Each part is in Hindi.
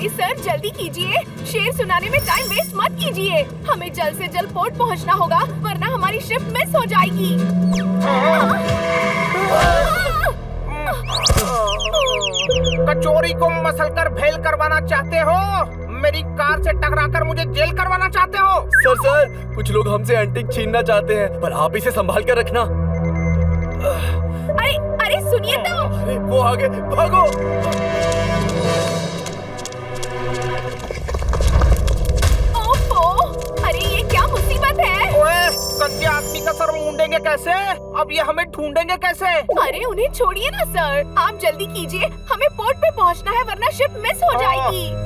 प्लीज सर जल्दी कीजिए, शेर सुनाने में टाइम वेस्ट मत कीजिए। हमें जल्द से जल्द पोर्ट पहुंचना होगा वरना हमारी शिफ्ट मिस हो जाएगी। कचौरी को मसलकर भेल करवाना चाहते हो? मेरी कार से टकराकर मुझे जेल करवाना चाहते हो? सर कुछ लोग हमसे एंटीक छीनना चाहते हैं, पर आप इसे संभाल कर रखना। अरे अरे सुनिए तो। अरे वो आगे भागो। ओफो, अरे ये क्या मुसीबत है? ओए, कच्चे आदमी का सर मूंडेंगे कैसे? अब ये हमें ढूंढेंगे कैसे? अरे उन्हें छोड़िए ना सर, आप जल्दी कीजिए, हमें पोर्ट पे पहुंचना है वरना शिफ्ट मिस हो जाएगी।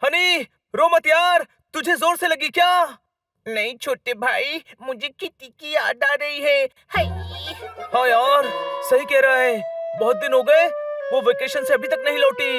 हनी, रो मत यार, तुझे जोर से लगी क्या? नहीं छोटे भाई, मुझे किटी की याद आ रही है। हाय। हाँ यार, सही कह रहा है, बहुत दिन हो गए, वो वेकेशन से अभी तक नहीं लौटी।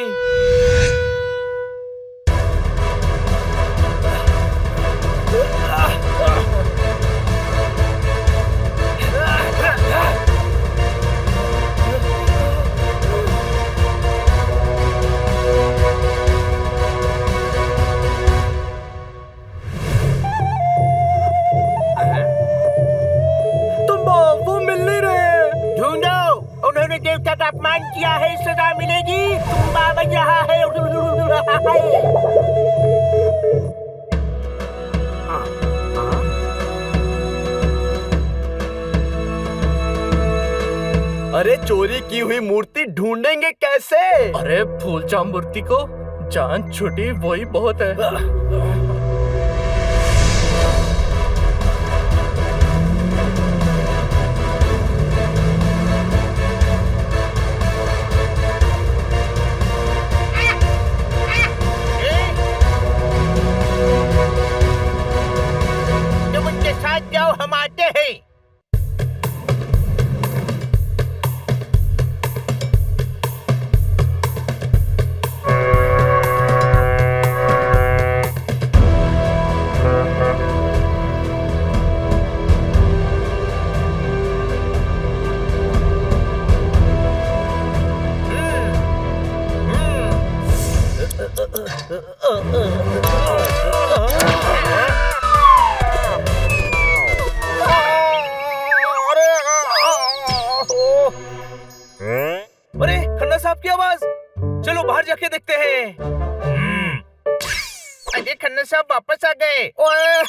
वो मिल नहीं रहे। ढूंढो, उन्होंने देवता का अपमान किया है, सजा मिलेगी। तुम बाबा यहाँ है। अरे चोरी की हुई मूर्ति ढूंढेंगे कैसे? अरे फूलचाम मूर्ति को जान छुटी वही बहुत है। तुम उनके साथ जाओ, हम आते हैं। अरे खन्ना साहब की आवाज, चलो बाहर जाके देखते हैं। अरे खन्ना साहब वापस आ गए। ओए,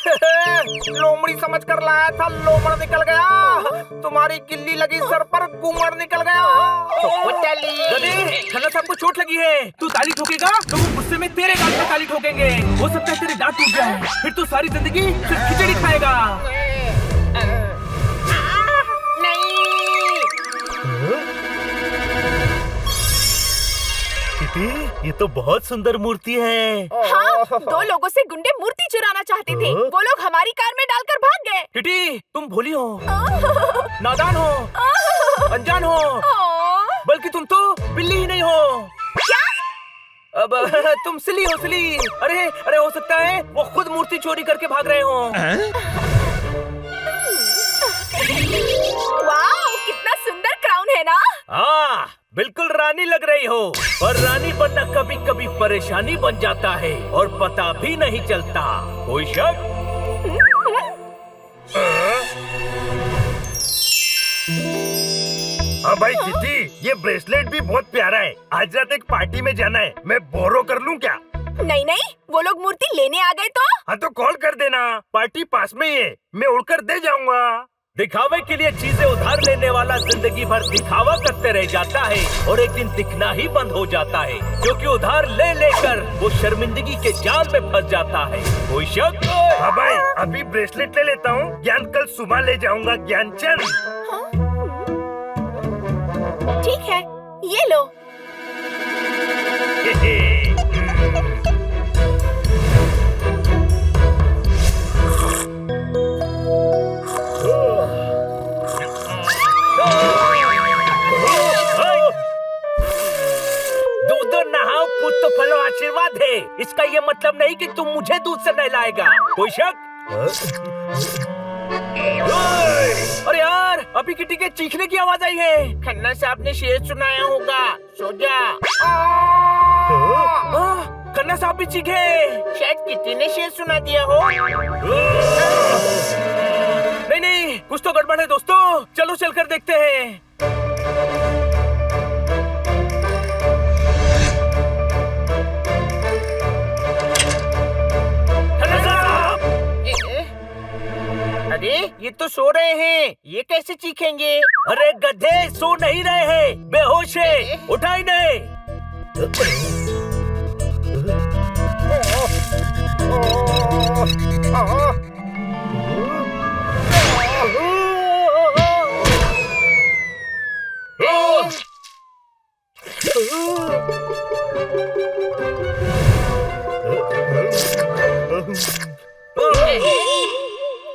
लोमड़ी समझ कर लाया था, लोमड़ निकल गया। तुम्हारी गिल्ली लगी सर पर, गुमड़ निकल गया। गधे, खन्ना साहब को चोट लगी है, तू ताली ठोकेगा तो वो गुस्से में तेरे गाल पे ताली ठोकेंगे। हो सकता है तेरे दांत टूट जाए, फिर तू सारी जिंदगी सिर्फ खिचड़ी खाएगा। ये तो बहुत सुंदर मूर्ति है। हाँ, 2 लोगों से गुंडे मूर्ति चुराना चाहते थे, वो लोग हमारी कार में डालकर भाग गए। किटी, तुम भोली हो, नादान हो, अनजान हो, बल्कि तुम तो बिल्ली ही नहीं हो। क्या? अब तुम सिली हो, सिली। अरे अरे, हो सकता है वो खुद मूर्ति चोरी करके भाग रहे हो। वाओ, कितना सुंदर क्राउन है ना? हाँ, बिल्कुल रानी लग रही हो, और रानी बनना कभी कभी परेशानी बन जाता है और पता भी नहीं चलता। कोई शक? हाँ भाई किटी, ये ब्रेसलेट भी बहुत प्यारा है। आज रात एक पार्टी में जाना है, मैं बोरो कर लूँ क्या? नहीं नहीं, वो लोग मूर्ति लेने आ गए तो? हाँ तो कॉल कर देना, पार्टी पास में ही है, मैं उड़कर दे जाऊंगा। दिखावे के लिए चीजें उधार लेने वाला जिंदगी भर दिखावा करते रह जाता है और एक दिन दिखना ही बंद हो जाता है, क्योंकि उधार ले लेकर वो शर्मिंदगी के जाल में फंस जाता है। कोई शक? हाँ भाई, अभी ब्रेसलेट ले लेता हूँ, ज्ञान कल सुबह ले जाऊंगा। ज्ञानचंद ठीक है, ये लो। दूध नहाओ पुत्र फलो आशीर्वाद है। इसका ये मतलब नहीं कि तुम मुझे दूध से नहलाएगा। कोई शक? अरे यार, अभी किटी के चीखने की आवाज आई है। खन्ना साहब ने शेर सुनाया होगा, सो जा। खन्ना साहब भी चीखे। शायद किटी ने शेर सुना दिया हो। नहीं नहीं, कुछ तो गड़बड़ है दोस्तों। चलो चलकर देखते हैं। अरे ये तो सो रहे हैं, ये कैसे चीखेंगे? अरे गधे, सो नहीं रहे हैं, बेहोश है, उठा ही नहीं।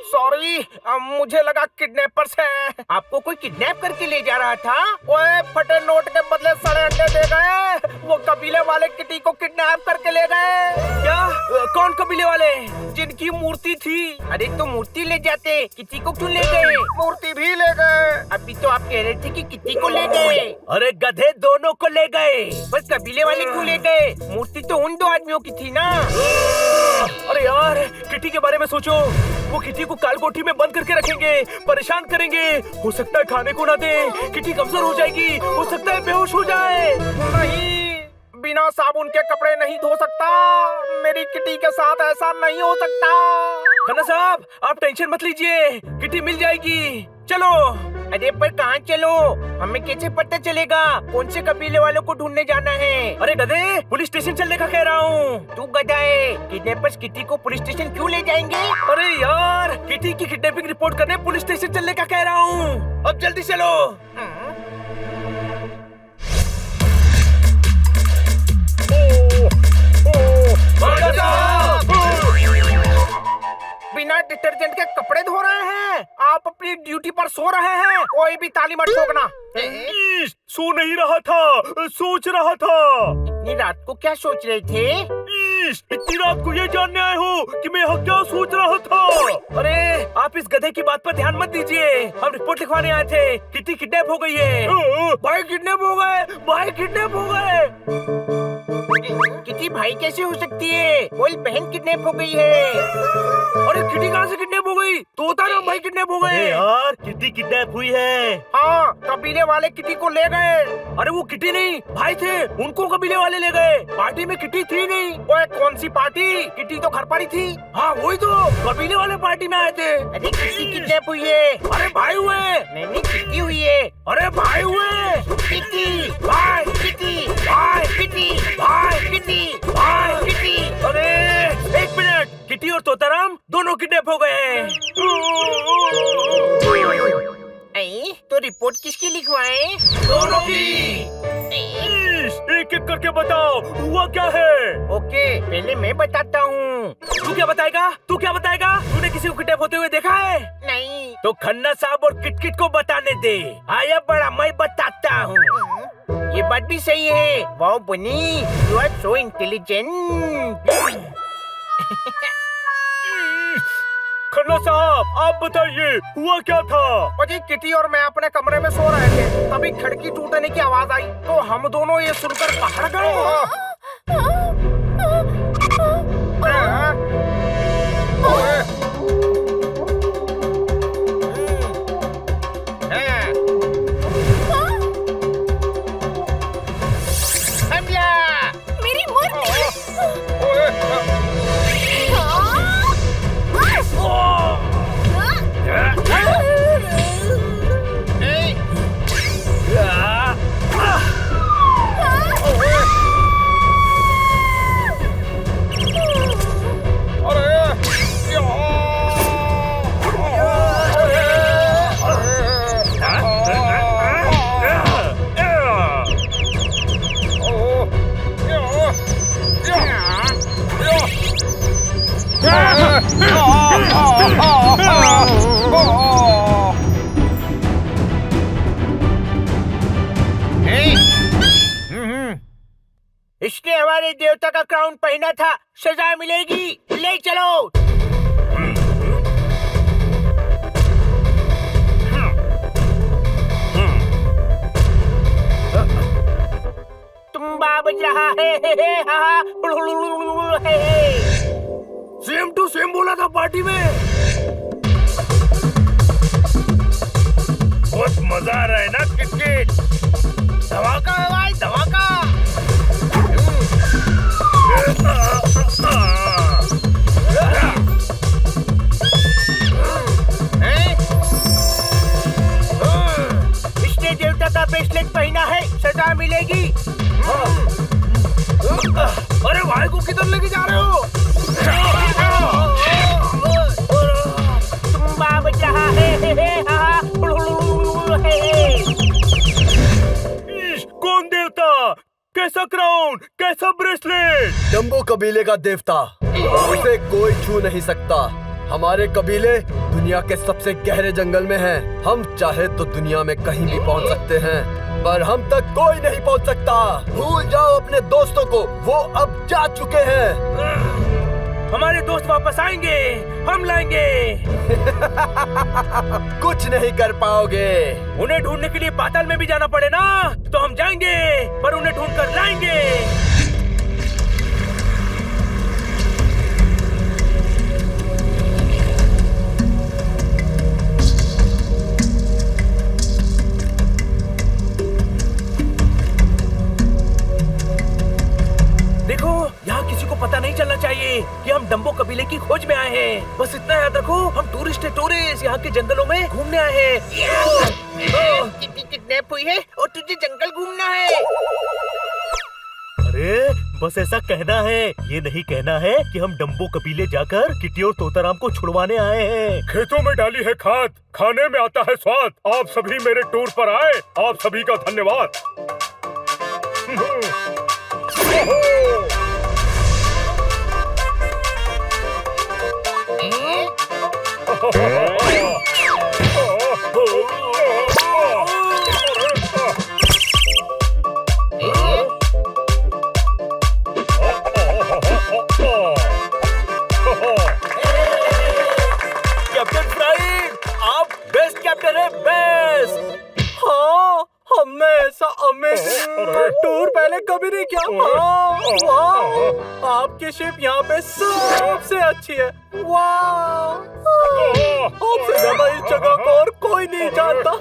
सॉरी, मुझे लगा किडनैपर्स हैं। आपको कोई किडनैप करके ले जा रहा था? ओए, फटे नोट के बदले सड़े अंडे दे गए। वो कबीले वाले किटी को किडनैप करके ले गए। क्या? कौन कबीले वाले? जिनकी मूर्ति थी। अरे तो मूर्ति ले जाते, किटी को क्यों ले गए? मूर्ति भी ले गए। अभी तो आप कह रहे थे कि किटी को ले गए। अरे गधे, दोनों को ले गए। बस कबीले वाले क्यों ले गए? मूर्ति तो उन दो आदमियों की थी ना। अरे यार, किटी के बारे में सोचो। वो किटी को कालकोठी में बंद करके रखेंगे, परेशान करेंगे। हो सकता है खाने को ना दे, किटी कमजोर हो जाएगी, हो सकता है बेहोश हो जाए। नहीं, बिना साबुन के कपड़े नहीं धो सकता। मेरी किटी के साथ ऐसा नहीं हो सकता। खन्ना साहब, आप टेंशन मत लीजिए, किटी मिल जाएगी। चलो। अरे पर कहाँ चलो? हमें कैसे पता चलेगा कौन से कबीले वालों को ढूंढने जाना है? अरे गधे, पुलिस स्टेशन चलने का कह रहा हूँ। तू गधा है। किडनैपर्स किटी को पुलिस स्टेशन क्यों ले जाएंगे? अरे यार, किटी की किडनैपिंग रिपोर्ट करने पुलिस स्टेशन चलने का कह रहा हूँ। अब जल्दी चलो। बिना डिटर्जेंट के कपड़े धो रहे हैं? आप अपनी ड्यूटी पर सो रहे हैं? कोई भी ताली मत ठोकना। सो नहीं रहा था, सोच रहा था। इतनी रात को क्या सोच रहे थे? इतनी रात को ये जानने आए हो कि मैं यहाँ क्या सोच रहा था? अरे आप इस गधे की बात पर ध्यान मत दीजिए। हम रिपोर्ट लिखवाने आए थे। किटी किडनैप हो गई है। भाई किडनैप हो गए। भाई किडनैप हो गए। किटी भाई कैसे हो सकती है? कोई बहन किडनैप हो गई है। अरे किटी कहाँ से किडनैप हो गई? तोता राम भाई किडनैप हो गए। यार, किटी किडनैप हुई है। हाँ, कबीले वाले किटी को ले गए। अरे वो किटी नहीं, भाई थे, उनको कबीले वाले ले गए। पार्टी में किटी थी नहीं। ओए, कौन सी पार्टी? किटी तो घर पर ही थी। हाँ वही तो, कबीले वाले पार्टी में आए थे। अरे किटी किडनैप हुई है। अरे भाई हुए। नहीं, किटी हुई है। अरे भाई हुए। किटी भाई, किटी भाई, किटी भाई, किटी भाई, किटी। अरे एक मिनट, किटी और तोताराम दोनों किडनैप हो गए हैं। तो रिपोर्ट किसकी लिखवाएं? दोनों की। एक एक करके बताओ, हुआ क्या है? ओके, पहले मैं बताता हूँ। तू क्या बताएगा? तू क्या बताएगा? तूने किसी को किडनैप होते हुए देखा है? नहीं। तो खन्ना साहब और किटकिट को बताने दे। आया बड़ा, मैं बताता हूँ। ये बात भी सही है। Wow Bani, you are so intelligent. Khanna साहब, आप बताइए, हुआ क्या था? जी, किटी और मैं अपने कमरे में सो रहे थे, तभी खिड़की टूटने की आवाज आई, तो हम दोनों ये सुनकर बाहर गए। मेरी मूर्ति। इसने हमारे देवता का क्राउन पहना था, सजा मिलेगी, ले चलो। तुम्बा बज रहा है, सेम टू सेम बोला था पार्टी में। बहुत मजा आ रहा है ना किटकिट? धमाका है भाई, धमाका। इसने देवता का ब्रेसलेट पहना है, सजा मिलेगी। अरे भाई को किधर लेके जा रहे हो? तुम्बा बज रहा है, कौन देवता? कैसा क्राउन? कैसा ब्रेसलेट? डंबो कबीले का देवता, उसे कोई छू नहीं सकता। हमारे कबीले दुनिया के सबसे गहरे जंगल में हैं। हम चाहे तो दुनिया में कहीं भी पहुंच सकते हैं, पर हम तक कोई नहीं पहुंच सकता। भूल जाओ अपने दोस्तों को, वो अब जा चुके हैं। हमारे दोस्त वापस आएंगे, हम लाएंगे। कुछ नहीं कर पाओगे। उन्हें ढूंढने के लिए पाताल में भी जाना पड़े ना, तो हम जाएंगे, पर उन्हें ढूंढ कर लाएंगे। देखो, यहाँ किसी को पता नहीं चलना चाहिए कि हम डंबो कबीले की खोज में आए हैं। बस इतना याद रखो, हम टूरिस्ट यहाँ के जंगलों में घूमने आए हैं। कितनी किडनैप हुई है और तुझे जंगल घूमना है। अरे बस ऐसा कहना है, ये नहीं कहना है कि हम डंबो कबीले जाकर किटी और तोताराम को छुड़वाने आए हैं। खेतों में डाली है खाद, खाने में आता है स्वाद। आप सभी मेरे टूर पर आए, आप सभी का धन्यवाद। कैप्टन फ्राइड, आप बेस्ट कैप्टन है, बेस्ट। हाँ, हमने ऐसा अमेजिंग टूर पहले कभी नहीं किया। हाँ, वाह, आपकी शिप यहाँ पे सबसे अच्छी है। वाह, आपसे ज्यादा इस जगह को और कोई नहीं जानता।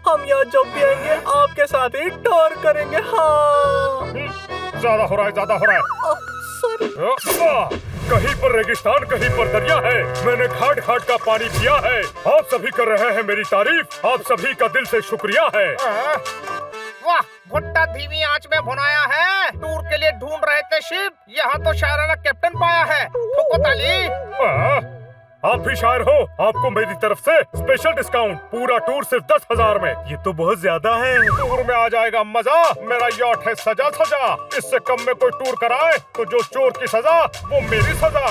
हम यहाँ जब भी आएंगे आपके साथ ही टूर करेंगे। हाँ, ज्यादा हो रहा है, ज्यादा हो रहा है। सॉरी। कहीं पर रेगिस्तान, कहीं पर दरिया है। मैंने घाट घाट का पानी पिया है। आप सभी कर रहे हैं मेरी तारीफ, आप सभी का दिल से शुक्रिया है। वाह, भुट्टा धीमी आंच में भुनाया है। टूर के लिए ढूंढ रहे थे शिप, यहाँ तो शायराना कैप्टन पाया है। ठोको ताली। आप भी शायर हो, आपको मेरी तरफ से स्पेशल डिस्काउंट। पूरा टूर सिर्फ 10,000 में। ये तो बहुत ज्यादा है। टूर में आ जाएगा मजा। मेरा यॉट है सजा सजा। इससे कम में कोई टूर कराए तो जो चोर की सजा वो मेरी सजा।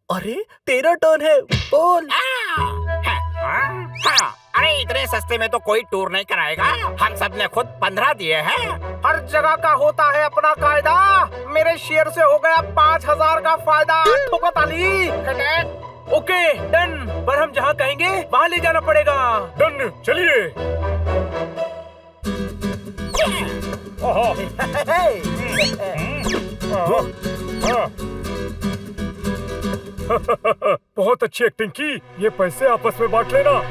अरे तेरा टर्न है, बोल। अरे इतने सस्ते में तो कोई टूर नहीं कराएगा। हम सब ने खुद 15 दिए हैं। हर जगह का होता है अपना कायदा। मेरे शेयर से हो गया 5,000 का फायदा। ठोको ताली। ओके डन, पर हम जहाँ कहेंगे वहाँ ले जाना पड़ेगा। डन, चलिए। बहुत अच्छी एक्टिंग की। ये पैसे आपस में बांट लेना।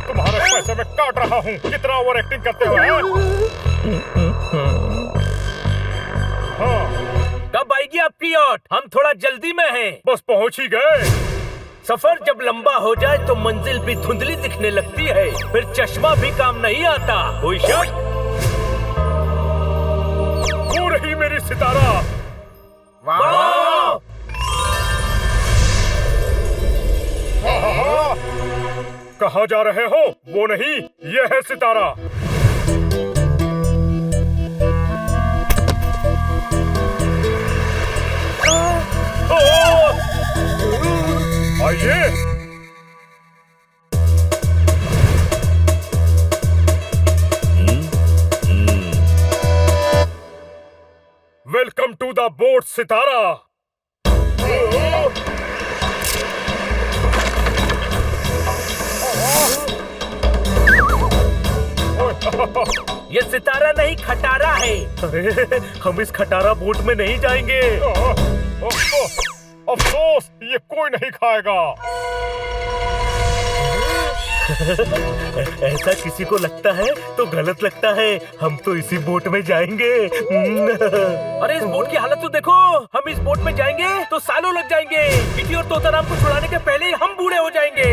तुम्हारे पैसे में काट रहा हूँ। कितना ओवर एक्टिंग करते हो? हाँ, कब आएगी आपकी याट? हम थोड़ा जल्दी में हैं। बस पहुँच ही गए। सफर जब लंबा हो जाए तो मंजिल भी धुंधली दिखने लगती है, फिर चश्मा भी काम नहीं आता। कोई शक? हो रही मेरी सितारा। वाह! कहाँ जा रहे हो? वो नहीं, ये है सितारा। वेलकम टू द बोट सितारा। ये सितारा नहीं खटारा है। अरे हम इस खटारा बोट में नहीं जाएंगे। अफसोस, ये कोई नहीं खाएगा। ऐसा किसी को लगता है तो गलत लगता है। हम तो इसी बोट में जाएंगे। अरे इस बोट की हालत तो देखो। हम इस बोट में जाएंगे तो सालों लग जाएंगे। किटी और तोताराम को छुड़ाने के पहले ही हम बूढ़े हो जाएंगे।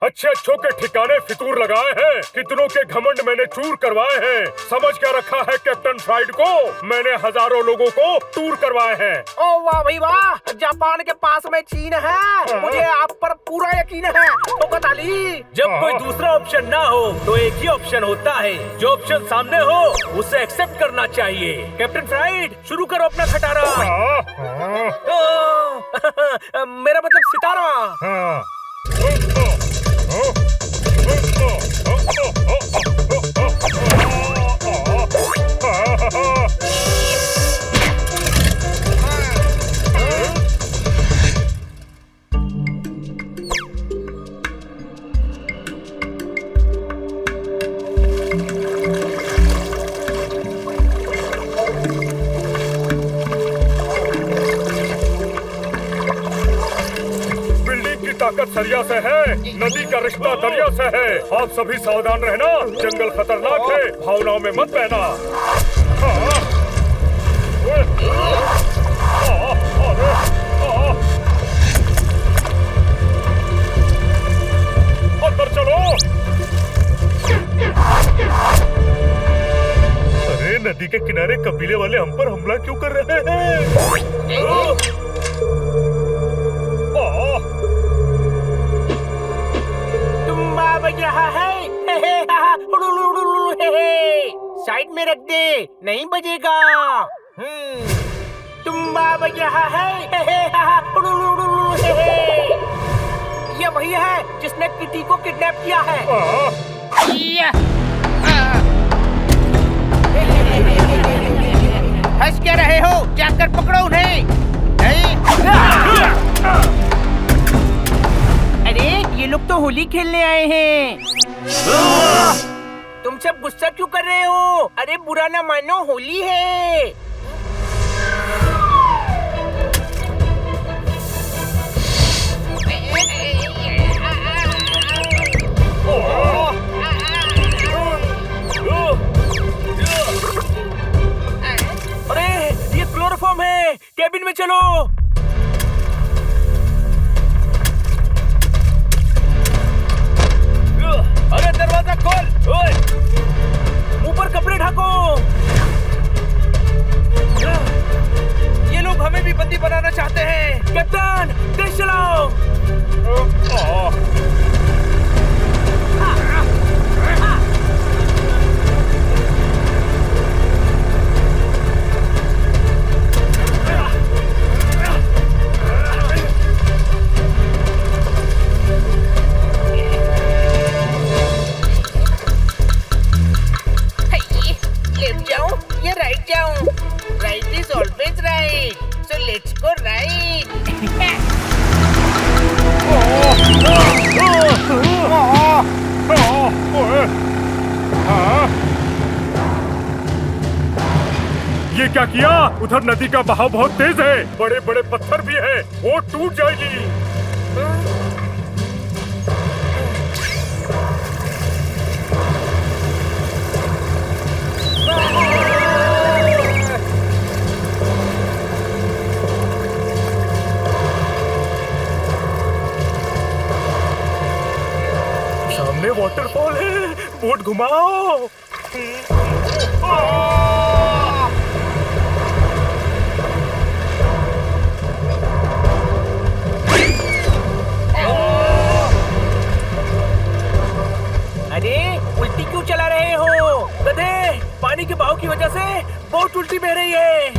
अच्छे अच्छों के ठिकाने फितूर लगाए हैं, कितनों के घमंड मैंने चूर करवाए हैं। समझ क्या रखा है कैप्टन फ्राइड को? मैंने हजारों लोगों को टूर करवाए हैं। ओ वाह भाई वाह, जापान के पास में चीन है। मुझे आप पर पूरा यकीन है। तो बता ली, जब कोई दूसरा ऑप्शन ना हो तो एक ही ऑप्शन होता है। जो ऑप्शन सामने हो उसे एक्सेप्ट करना चाहिए। कैप्टन फ्राइड, शुरू करो अपना खटारा। मेरा मतलब सितारा। ताकत सरिया से है, नदी का रिश्ता दरिया से है। आप सभी सावधान रहना, जंगल खतरनाक है, भावनाओं में मत बहना। अंदर चलो। अरे नदी के किनारे कबीले वाले हम पर हमला क्यों कर रहे हैं? रहा है। साइड में रख दे, नहीं बजेगा। तुम्बा बज रहा है। ये वही है जिसने किटी को किडनैप किया है। हंस क्या रहे हो? जाकर पकड़ो उन्हें। अरे ये लोग तो होली खेलने आए हैं। तुम सब गुस्सा क्यों कर रहे हो? अरे बुरा ना मानो, होली है। अरे ये क्लोरोफॉर्म है। कैबिन में चलो। अरे दरवाजा खोल। ओए, ऊपर कपड़े ढाको। ये लोग हमें भी बंदी बनाना चाहते हैं। कैप्टन, गैस चलाओ। ये क्या किया? उधर नदी का बहाव बहुत तेज है, बड़े बड़े पत्थर भी हैं, वो टूट जाएगी। सामने वाटरफॉल है, बोट घुमाओ। अरे उल्टी क्यों चला रहे हो? गधे, पानी के बहाव की वजह से बोट उल्टी बह रही है।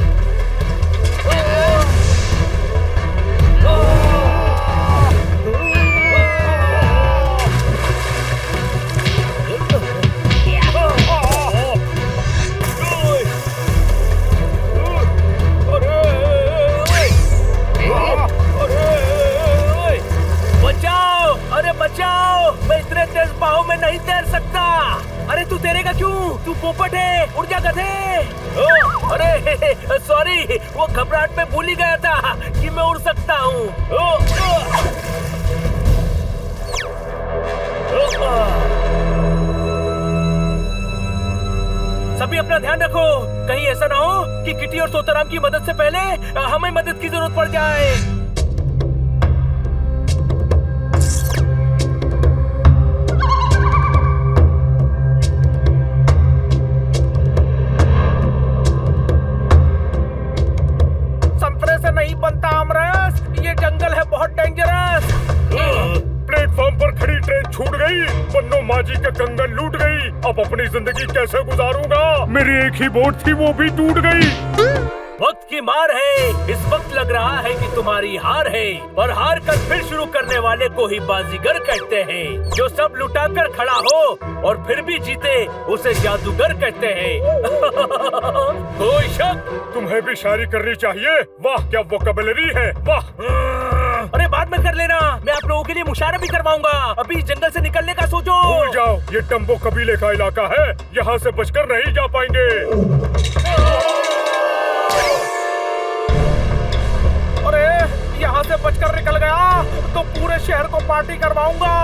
अरे सॉरी, वो घबराहट में भूल ही गया था कि मैं उड़ सकता हूँ। सभी अपना ध्यान रखो, कहीं ऐसा ना हो कि किटी और तोताराम की मदद से पहले हमें मदद की जरूरत पड़ जाए। संतरे से नहीं बनता आमरस, ये जंगल है बहुत डेंजरस। प्लेटफॉर्म पर खड़ी ट्रेन छूट गई, बन्नो माजी के कंगन लूट गई। अब अपनी जिंदगी कैसे गुजारूंगा? मेरी एक ही बोट थी, वो भी टूट गई। वक्त की मार है, इस वक्त लग रहा है कि तुम्हारी हार है, पर हार कर फिर शुरू करने वाले को ही बाजीगर कहते हैं। जो सब लुटा कर खड़ा हो और फिर भी जीते, उसे जादूगर कहते हैं। कोई शक? तुम्हें भी शायरी करनी चाहिए। वाह क्या वोकैबुलरी है, वाह। अरे बाद में कर लेना, मैं आप लोगों के लिए मुशायरा भी करवाऊंगा। अभी जंगल से निकलने का सोचो। भूल जाओ, ये टम्बो कबीले का इलाका है, यहाँ से बचकर नहीं जा पाएंगे। अरे यहाँ से बचकर निकल गया तो पूरे शहर को पार्टी करवाऊंगा।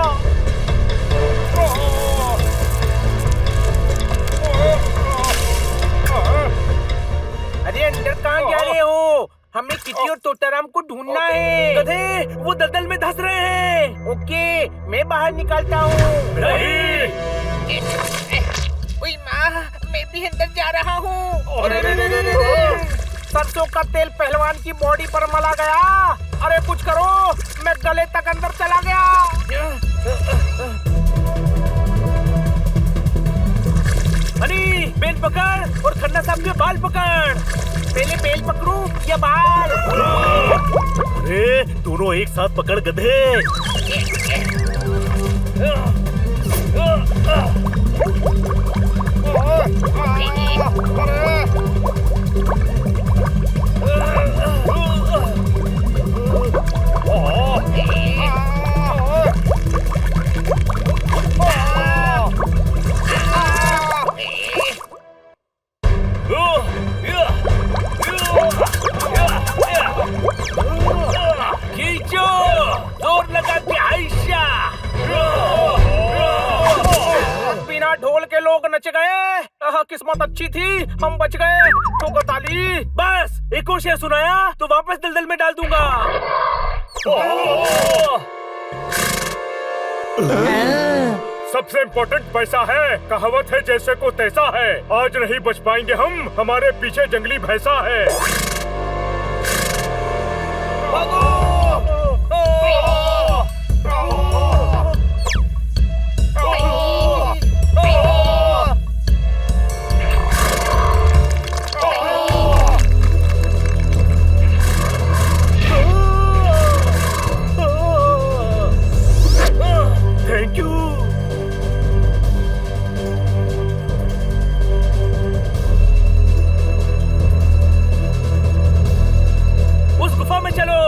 अरे अंदर कहाँ जा रहे हो? हमें किटी और तोताराम को ढूंढना है। गधे, वो दलदल में धंस रहे हैं। ओके, मैं बाहर निकलता हूँ। नहीं, ओए माँ, मैं भी अंदर जा रहा हूँ। अरे सरसों का तेल पहलवान की बॉडी पर मला गया। अरे कुछ करो, मैं गले तक अंदर चला गया। हनी, बेल पकड़ और खन्ना साहब के बाल पकड़। पहले बेल पकड़ूं या बाल? अरे दोनों एक साथ पकड़ गधे। खींचो, जोर लगा के आयशा। बिना ढोल के लोग नच गए। किस्मत अच्छी थी, हम बच गए। ठोको ताली। बस एक और शेर सुनाया तो वापस दलदल में डाल दूंगा। सबसे इम्पोर्टेंट पैसा है। कहावत है जैसे को तैसा है। आज नहीं बच पाएंगे हम, हमारे पीछे जंगली भैंसा है। Thank you. उस गुफा में चलो।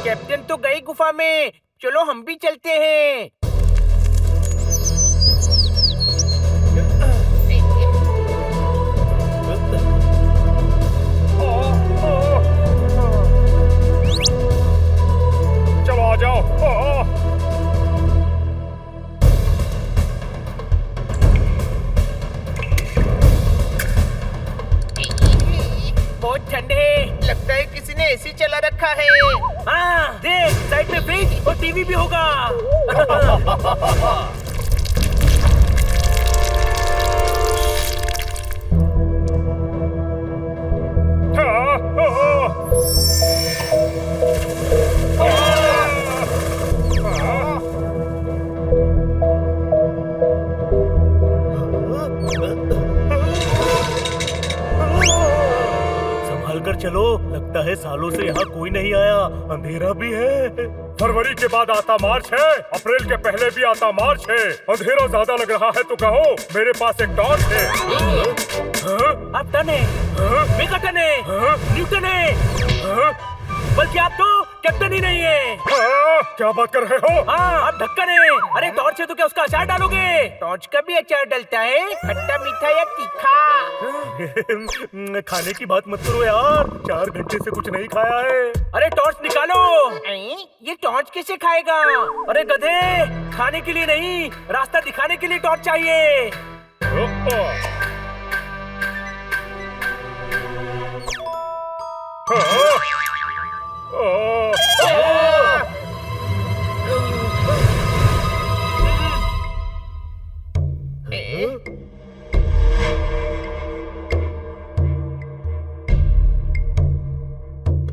कैप्टन तो गई गुफा में, चलो हम भी चलते हैं। चलो आ जाओ। बहुत ठंड है, लगता है किसी ने एसी चला रखा है। हाँ, देख साइड में फ्रिज और टीवी भी होगा। संभाल कर चलो, लगता है सालों से यहाँ कोई नहीं आया, अंधेरा भी है। फरवरी के बाद आता मार्च है, अप्रैल के पहले भी आता मार्च है। अंधेरा ज्यादा लग रहा है तो कहो, मेरे पास एक टॉर्च है। आप टने, मेगाटने, न्यूटने, बल्कि आप तो कैप्टन ही नहीं है। क्या बात कर रहे हो? हाँ, आप ढक्कन है। अरे टॉर्च है तो क्या उसका अचार डालोगे? टॉर्च का भी अचार डलता है, खट्टा मीठा या तीखा? खाने की बात मत करो यार, 4 घंटे से कुछ नहीं खाया है। अरे टॉर्च निकालो। ये टॉर्च कैसे खाएगा? अरे गधे, खाने के लिए नहीं, रास्ता दिखाने के लिए टॉर्च चाहिए।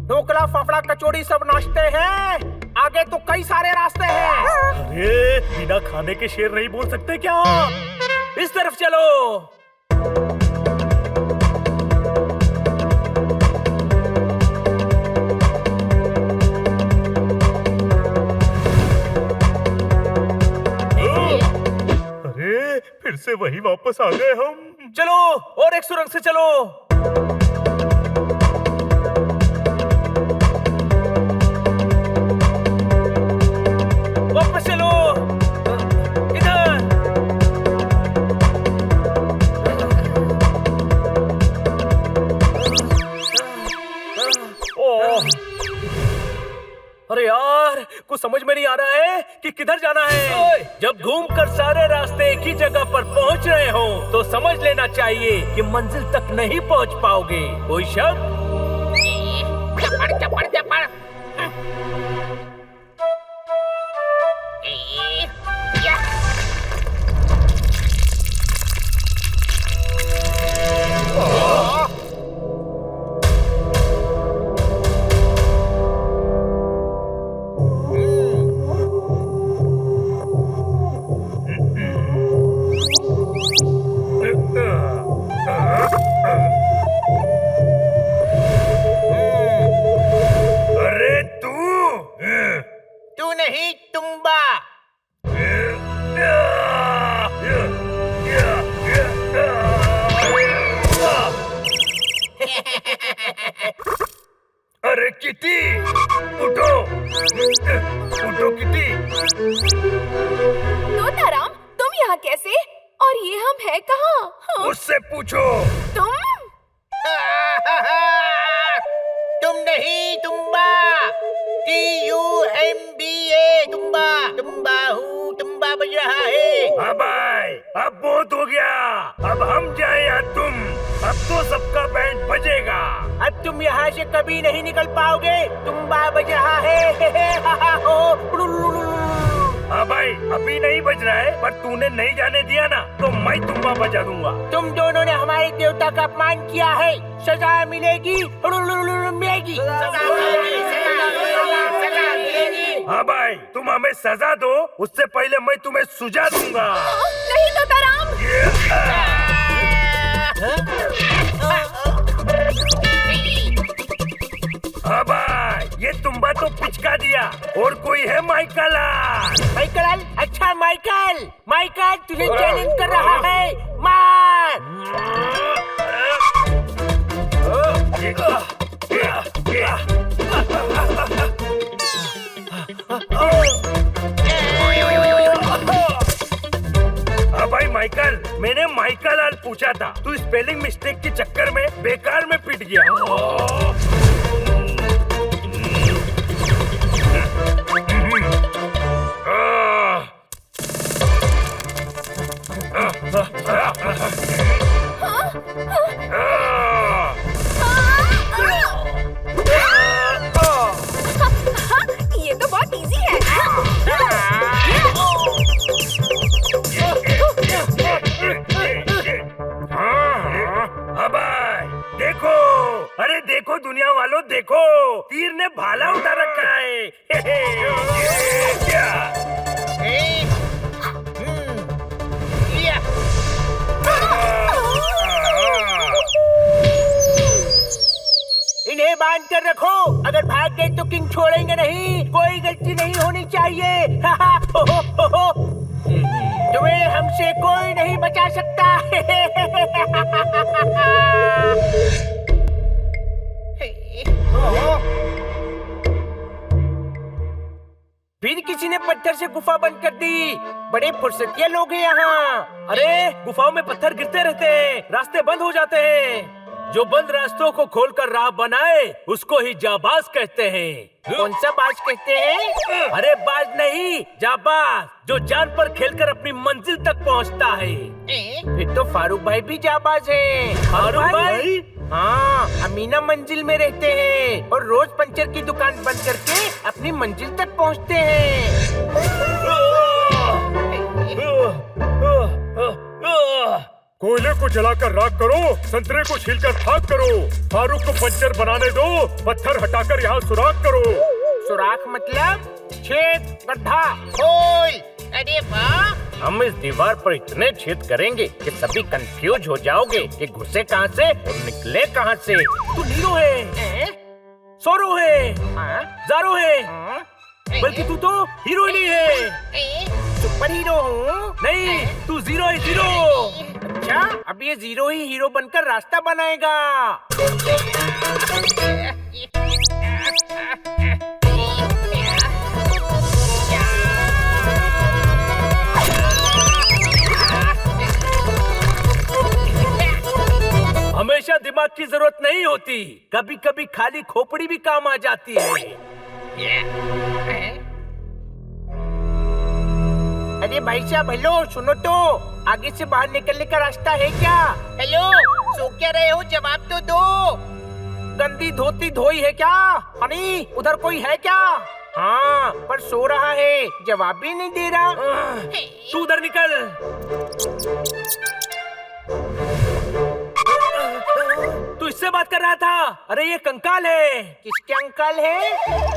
ढोकला, फाफड़ा, कचौड़ी सब नाश्ते हैं, आगे तो कई सारे रास्ते हैं। अरे बिना खाने के शेर नहीं बोल सकते क्या? इस तरफ चलो। अरे फिर से वही वापस आ गए हम। चलो और एक सुरंग से चलो। वापस चलो, इधर। अरे यार, कुछ समझ में नहीं आ रहा है कि किधर जाना है। जब घूमकर सारे रास्ते एक ही जगह पर पहुंच रहे हो तो समझ लेना चाहिए कि मंजिल तक नहीं पहुंच पाओगे। कोई शक? चपड़ चपड़ चपड़। अरे तू नहीं, तुम्बा। अरे किटी, उठो, उठो किटी। तोताराम, तुम यहाँ कैसे? और ये हम है कहाँ? हाँ? उससे पूछो। तुम तुम नहीं, तुम्बा। TUMBA, तुम्बा। तुम्बा हूँ, तुम्बा बज रहा है। अब आए, अब बहुत हो गया। अब हम जाए या तुम? अब तो सबका बैंड बजेगा। अब तुम यहाँ से कभी नहीं निकल पाओगे, तुम्बा बज रहा है। हाँ भाई, अभी नहीं बज रहा है, पर तूने नहीं जाने दिया ना, तो मैं तुम्बा बजा दूंगा। तुम दोनों ने हमारे देवता का अपमान किया है, सजा मिलेगी, मिलेगी। हाँ भाई, तुम हमें सजा दो, उससे पहले मैं तुम्हें सुझा दूंगा। नहीं तोताराम। हाँ भाई, ये तुम्बा तो पिचका दिया। और कोई है माइकल? माइकल? अच्छा माइकल, माइकल तुझे चैलेंज कर रहा है, मार। हाँ भाई माइकल, मैंने माइकल आल पूछा था, तू स्पेलिंग मिस्टेक के चक्कर में बेकार में पिट गया। ये तो बहुत इजी है। अब देखो, अरे देखो दुनिया वालों, देखो तीर ने भाला उठा रखा है। क्या? बांध कर रखो, अगर भाग गए तो किंग छोड़ेंगे नहीं, कोई गलती नहीं होनी चाहिए। तुम्हें हमसे कोई नहीं बचा सकता। फिर किसी ने पत्थर से गुफा बंद कर दी। बड़े फुर्सतिया लोग हैं यहाँ। अरे गुफाओं में पत्थर गिरते रहते हैं, रास्ते बंद हो जाते हैं। जो बंद रास्तों को खोलकर राह बनाए उसको ही जाबाज कहते हैं। कौन सा बाज कहते हैं? अरे बाज नहीं, जाबाज, जो जान पर खेलकर अपनी मंजिल तक पहुँचता है। फिर तो फारूक भाई भी जाबाज हैं। फारूक भाई? हाँ, अमीना मंजिल में रहते हैं और रोज पंचर की दुकान बंद करके अपनी मंजिल तक पहुँचते हैं। कोयले को जलाकर राख करो, संतरे को छीलकर खाक करो, फारूक को पंचर बनाने दो, पत्थर हटाकर यहाँ सुराख करो। सुराख मतलब छेद, गड्ढा, होल। अरे वाह, हम इस दीवार पर इतने छेद करेंगे कि सभी कंफ्यूज हो जाओगे कि घुसे कहाँ से और निकले कहाँ से। तू नीरो है, सोरो है, जारो है, बल्कि तू तो हीरोइन ही है। सुपर हीरो हूँ? नहीं, तू जीरो है, जीरो। अच्छा, अब ये जीरो ही हीरो बनकर रास्ता बनाएगा। हमेशा दिमाग की जरूरत नहीं होती, कभी कभी खाली खोपड़ी भी काम आ जाती है। अरे भाई साहब, हेलो, सुनो तो, आगे से बाहर निकलने का रास्ता है क्या? हेलो, सो क्या रहे हो? जवाब तो दो। गंदी धोती धोई है क्या? हनी, उधर कोई है क्या? हाँ, पर सो रहा है, जवाब भी नहीं दे रहा। तू उधर निकल। तू इससे बात कर रहा था? अरे ये कंकाल है। किसके अंकल है?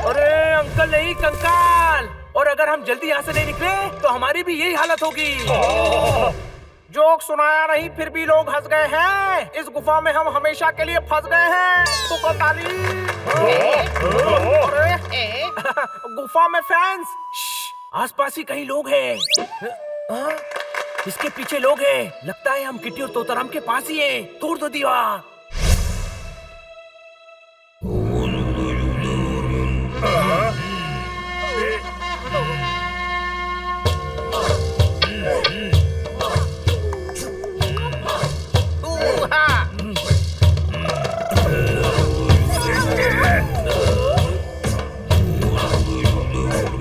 अरे अंकल नहीं, कंकाल। और अगर हम जल्दी यहाँ से नहीं निकले तो हमारी भी यही हालत होगी। जोक सुनाया नहीं, फिर भी लोग हंस गए हैं। इस गुफा में हम हमेशा के लिए फंस गए हैं। तो ताली। गुफा में फैंस। आसपास ही कहीं लोग हैं। इसके पीछे लोग हैं। लगता है हम किट्टी और तोताराम के पास ही हैं। तोड़ दो दीवार।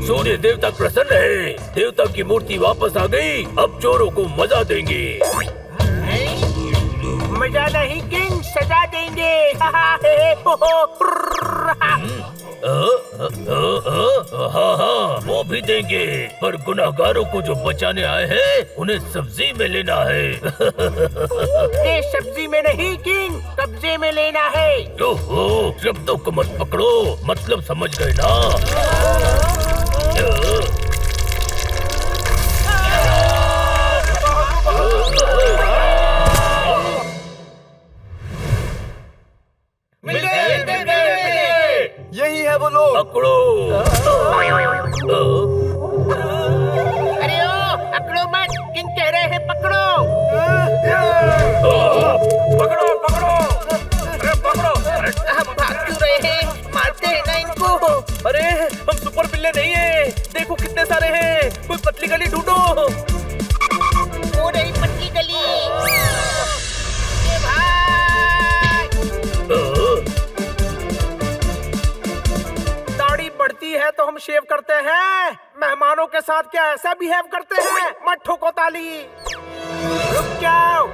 सूर्य देवता प्रसन्न है। देवता की मूर्ति वापस आ गई। अब चोरों को मजा देंगे। मजा नहीं किंग, सजा देंगे। हाँ, वो भी देंगे, पर गुनाहगारों को जो बचाने आए हैं उन्हें सब्जी में लेना है। ये सब्जी में नहीं किंग, कब्जे में लेना है। ओहो, शब्दों को मत पकड़ो, मतलब समझ गए ना। यही है वो लोग। पकड़ो। अरे ओ, पकड़ो मत, किंग कह रहे हैं पकड़ो। पकड़ो पकड़ो, अरे पकड़ो। हम भाग क्यों रहे हैं? मारते हैं ना इनको। अरे हम सुपर बिल्ले नहीं है, देखो कितने सारे हैं। कोई पतली गली ढूंढो। वो रही पतली गली। ये भाई, दाढ़ी बढ़ती है तो हम शेव करते हैं। मेहमानों के साथ क्या ऐसा बिहेव करते हैं? मत ठोको ताली। रुक जाओ,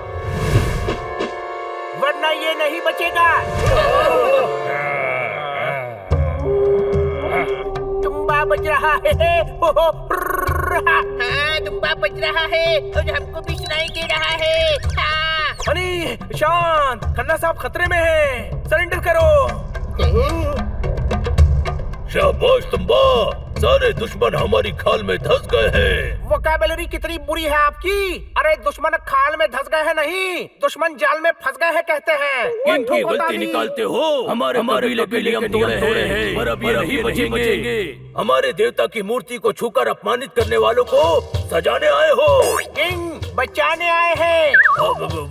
वरना ये नहीं बचेगा। तुम्बा बज रहा है। हाँ, तुम्बा बज रहा है और हमको भी सुनाई दे रहा है। हाँ। हनी, शांत, खन्ना साहब खतरे में है। सरेंडर करो। शाबाश तुम्बा, सारे दुश्मन हमारी खाल में धंस गए हैं। वोकैबुलरी कितनी बुरी है आपकी। अरे दुश्मन खाल में धंस गए हैं नहीं, दुश्मन जाल में फंस गए हैं कहते हैं। इनकी गलती निकालते हो। हमारे कबीले के नियम तोड़े हैं, पर अब ये नहीं बचेंगे। हमारे देवता की मूर्ति को छूकर अपमानित करने वालों को सजाने आए हो। किंग बचाने आए हैं।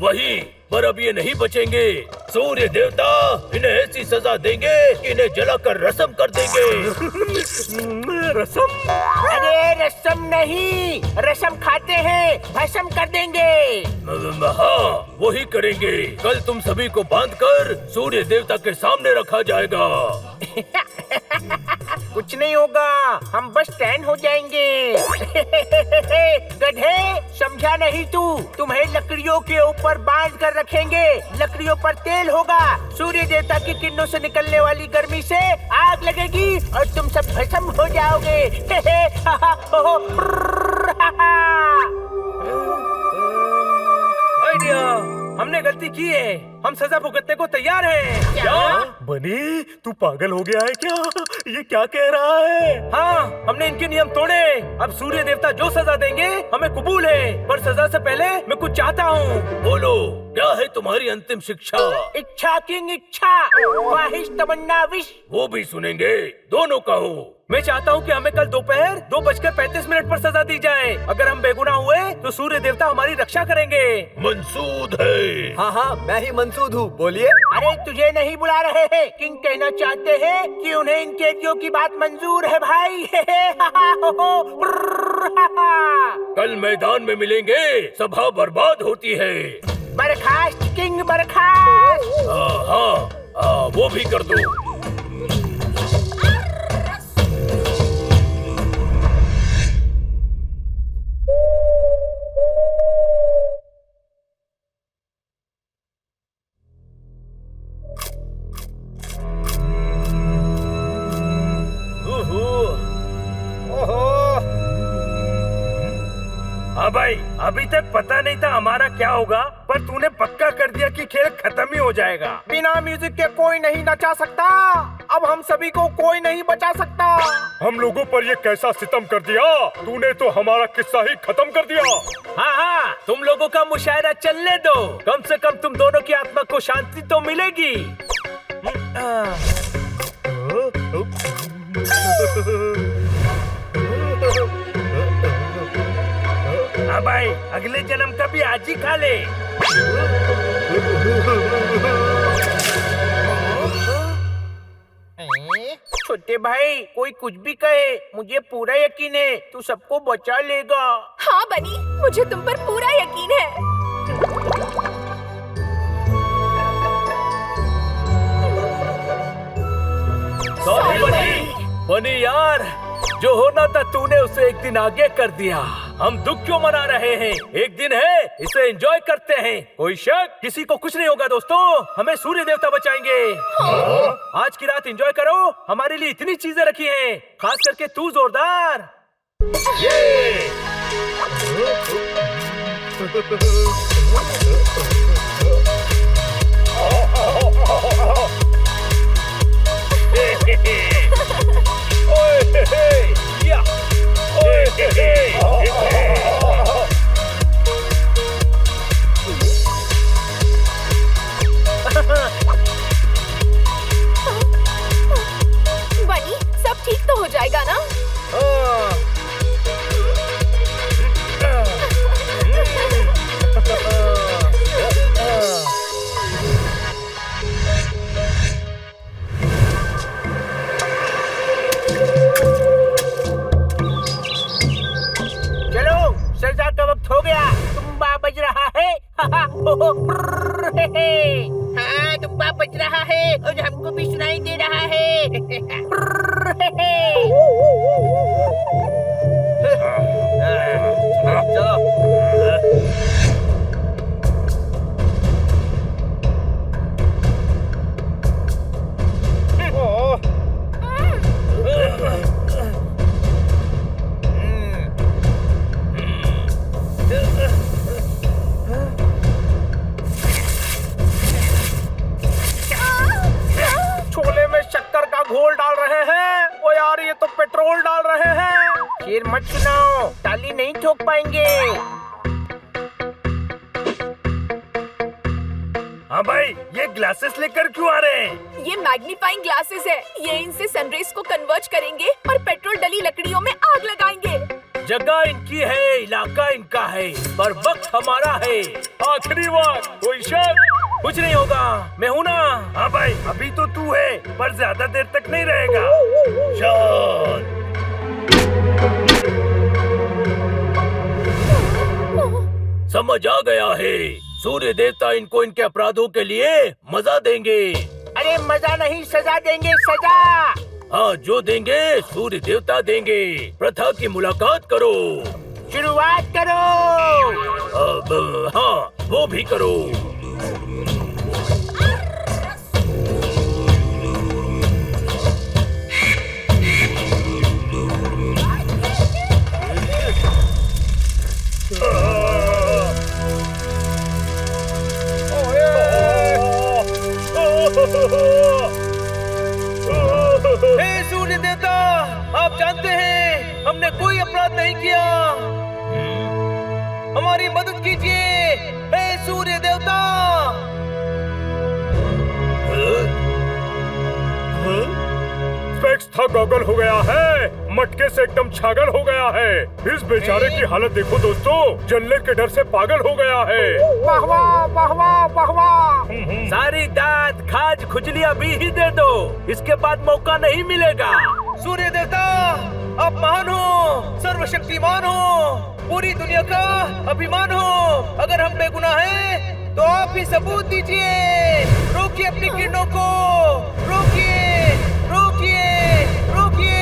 वही, पर अब ये नहीं बचेंगे। सूर्य देवता इन्हें ऐसी सजा देंगे कि इन्हें जलाकर रसम कर देंगे। रसम? अरे रसम नहीं, रसम खाते हैं, भस्म कर देंगे। हाँ, वही करेंगे। कल तुम सभी को बांधकर सूर्य देवता के सामने रखा जाएगा। कुछ नहीं होगा, हम बस टैन हो जाएंगे। गधे, समझा नहीं तू? तुम्हें लकड़ियों के ऊपर बांध कर रखेंगे। लकड़ियों पर तेल होगा, सूर्य देवता की किरणों से निकलने वाली गर्मी से आग लगेगी और तुम सब भस्म हो जाओगे। आइडिया, हमने गलती की है। हम सजा भुगतने को तैयार हैं। क्या? बनी, तू पागल हो गया है क्या? ये क्या कह रहा है? हाँ, हमने इनके नियम तोड़े। अब सूर्य देवता जो सजा देंगे हमें कबूल है, पर सजा से पहले मैं कुछ चाहता हूँ। बोलो, क्या है तुम्हारी अंतिम शिक्षा? इच्छा किंग इच्छा, ख्वाहिश तमन्ना विश। वो भी सुनेंगे, दोनों कहो। मैं चाहता हूँ कि हमें कल दोपहर 2:35 पर सजा दी जाए। अगर हम बेगुनाह हुए तो सूर्य देवता हमारी रक्षा करेंगे। मंसूद है। हाँ हाँ, मैं ही मंसूद हूँ, बोलिए। अरे तुझे नहीं बुला रहे हैं, किंग कहना चाहते हैं कि उन्हें इन कैदियों की बात मंजूर है भाई। कल मैदान में मिलेंगे, सभा बर्बाद होती है। बर्खास्त किंग बर्खास्त। हाँ, वो भी कर दो। हाँ भाई, अभी तक पता नहीं था हमारा क्या होगा, पर तूने पक्का कर दिया कि खेल खत्म ही हो जाएगा। बिना म्यूजिक के कोई नहीं नचा सकता। अब हम सभी को कोई नहीं बचा सकता। हम लोगों पर ये कैसा सितम कर दिया? तूने तो हमारा किस्सा ही खत्म कर दिया। हाँ, तुम लोगों का मुशायरा चलने दो। कम से कम तुम दोनों की आत्मा को शांति तो मिलेगी। हाँ भाई, अगले जन्म का भी आज ही खा ले। छोटे भाई, कोई कुछ भी कहे, मुझे पूरा यकीन है तू सबको बचा लेगा। हाँ बनी, मुझे तुम पर पूरा यकीन है। बनी यार, जो होना था तूने उसे एक दिन आगे कर दिया। हम दुख क्यों मना रहे हैं? एक दिन है, इसे एंजॉय करते हैं। कोई शक? किसी को कुछ नहीं होगा दोस्तों, हमें सूर्य देवता बचाएंगे। आज की रात एंजॉय करो, हमारे लिए इतनी चीजें रखी हैं, खास करके तू जोरदार। बनी, सब ठीक तो हो जाएगा ना? चलो, सजा का वक्त हो गया। तुम्बा बज रहा है। हाँ, तुम्बा बज रहा है और हमको भी सुनाई दे रहा है। शेर मत सुनाओ, ताली नहीं ठोक पाएंगे। हाँ भाई, ये ग्लासेस लेकर क्यों आ रहे हैं? ये मैग्नीफाइंग ग्लासेस है। ये इनसे सनरेज को कन्वर्ज करेंगे और पेट्रोल डली लकड़ियों में आग लगाएंगे। जगह इनकी है, इलाका इनका है, पर वक्त हमारा है। आखिरी बार कोई शक? कुछ नहीं होगा, मैं हूँ ना। हाँ भाई, अभी तो तू है, पर ज्यादा देर तक नहीं रहेगा। शांत। समझ आ गया है। सूर्य देवता इनको इनके अपराधों के लिए मजा देंगे। अरे मजा नहीं, सजा देंगे, सजा। हाँ, जो देंगे सूर्य देवता देंगे। प्रथा की मुलाकात करो। शुरुआत करो। अब हाँ, वो भी करो। हे सूर्य देवता, आप जानते हैं हमने कोई अपराध नहीं किया। हमारी मदद कीजिए, हे सूर्य देवता। स्पेक्स था गॉगल हो गया है, मटके से एकदम छागल हो गया है। इस बेचारे की हालत देखो दोस्तों, जलने के डर से पागल हो गया है। वाह वाह वाह वाह वाह वाह। सारी दांत खाज खुजलियां भी ही दे दो, इसके बाद मौका नहीं मिलेगा। सूर्य देवता, आप महान हो, सर्वशक्तिमान हो, पूरी दुनिया का अभिमान हो। अगर हम बेगुनाह हैं, तो आप ही सबूत दीजिए। रोकिए अपनी किरणों को, रोकिए, रोकिए, रोकिए।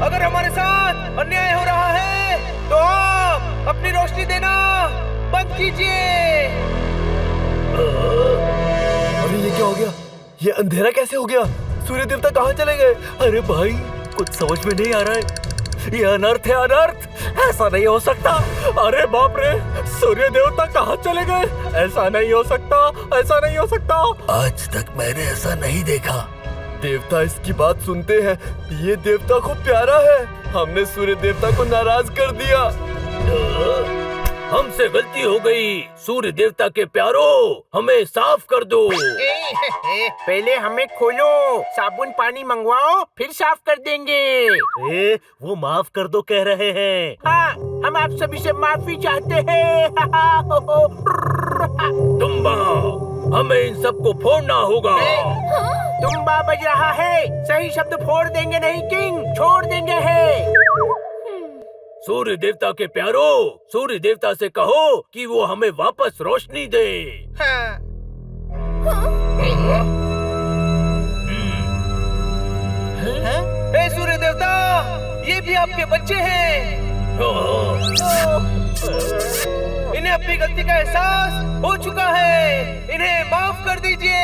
अगर हमारे साथ अन्याय हो रहा है, तो आप अपनी रोशनी देना बंद कीजिए। अरे ये क्या हो गया? ये अंधेरा कैसे हो गया? सूर्य देवता कहाँ चले गए? अरे भाई, कुछ समझ में नहीं आ रहा है। ये अनर्थ है, अनर्थ। ऐसा नहीं हो सकता। अरे बाप रे, सूर्य देवता कहाँ चले गए? ऐसा नहीं हो सकता, ऐसा नहीं हो सकता। आज तक मैंने ऐसा नहीं देखा। देवता इसकी बात सुनते हैं। ये देवता को प्यारा है। हमने सूर्य देवता को नाराज कर दिया। हमसे गलती हो गई। सूर्य देवता के प्यारो, हमें साफ कर दो। पहले हमें खोलो, साबुन पानी मंगवाओ, फिर साफ कर देंगे। वो माफ कर दो कह रहे हैं। हाँ, हम आप सभी से माफी चाहते हैं। तुम्बा, हमें इन सबको फोड़ना होगा। तुम्बा बज रहा है, सही शब्द फोड़ देंगे नहीं किंग, छोड़ देंगे है। सूर्य देवता के प्यारो, सूर्य देवता से कहो कि वो हमें वापस रोशनी दे। हाँ। हे सूर्य देवता, ये भी आपके बच्चे हैं। इन्हें अपनी गलती का एहसास हो चुका है। इन्हें माफ कर दीजिए।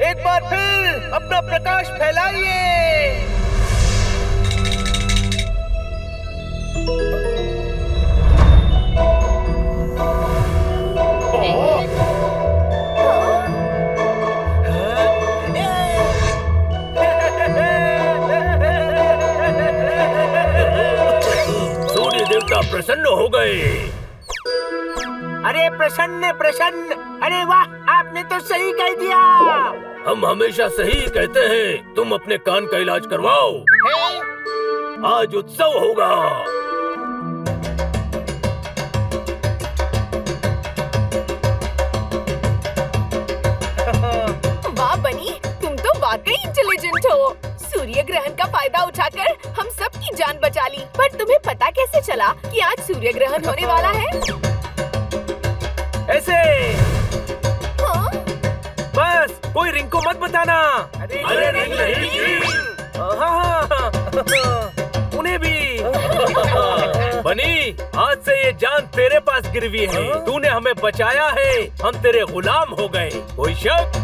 एक बार फिर अपना प्रकाश फैलाइए। सूर्य देवता प्रसन्न हो गए। अरे प्रसन्न प्रसन्न, अरे वाह, आपने तो सही कह दिया। हम हमेशा सही कहते हैं। तुम अपने कान का इलाज करवाओ। आज उत्सव होगा। वाह बनी, तुम तो वाकई इंटेलिजेंट हो। सूर्य ग्रहण का फायदा उठाकर हम सबकी जान बचा ली। पर तुम्हें पता कैसे चला कि आज सूर्य ग्रहण होने वाला है? ऐसे हाँ? बस, कोई रिंग को मत बताना। अरे रिंग नहीं। हाँ, उन्हें भी। बनी, आज से ये जान तेरे पास गिरवी है। तूने हमें बचाया है, हम तेरे गुलाम हो गए। कोई शक?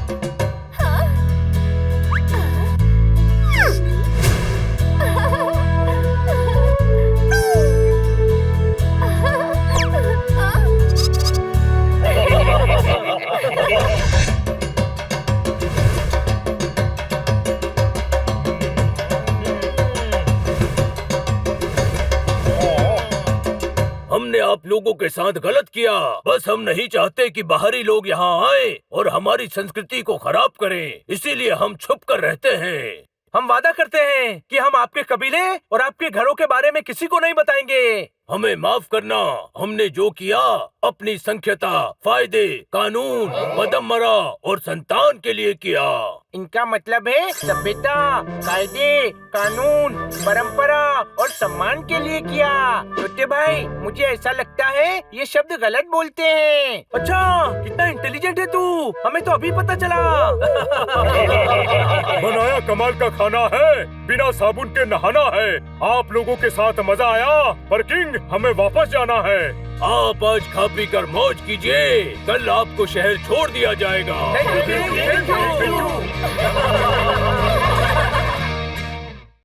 हमने आप लोगों के साथ गलत किया। बस हम नहीं चाहते कि बाहरी लोग यहाँ आए और हमारी संस्कृति को खराब करें, इसीलिए हम छुप कर रहते हैं। हम वादा करते हैं कि हम आपके कबीले और आपके घरों के बारे में किसी को नहीं बताएंगे। हमें माफ करना, हमने जो किया अपनी संख्यता, फायदे, कानून, मदमरा और संतान के लिए किया। इनका मतलब है सभ्यता, कायदे, कानून, परंपरा और सम्मान के लिए किया। छोटे भाई, मुझे ऐसा लगता है ये शब्द गलत बोलते हैं। अच्छा, कितना इंटेलिजेंट है तू, हमें तो अभी पता चला। बनाया कमाल का खाना है, बिना साबुन के नहाना है। आप लोगों के साथ मजा आया, पर किंग हमें वापस जाना है। आप आज खा पी कर मौज कीजिए, कल आपको शहर छोड़ दिया जाएगा। Thank you, King. Thank you.